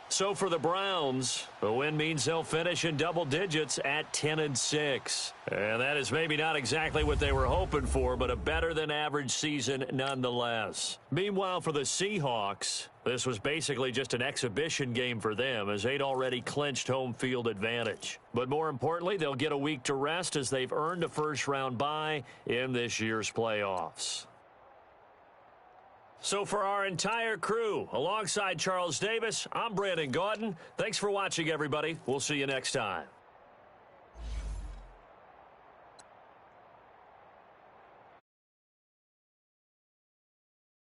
So for the Browns, a win means they'll finish in double digits at 10-6. And that is maybe not exactly what they were hoping for, but a better than average season nonetheless. Meanwhile, for the Seahawks, this was basically just an exhibition game for them, as they'd already clinched home field advantage. But more importantly, they'll get a week to rest as they've earned a first-round bye in this year's playoffs. So for our entire crew, alongside Charles Davis, I'm Brandon Gaudin. Thanks for watching, everybody. We'll see you next time.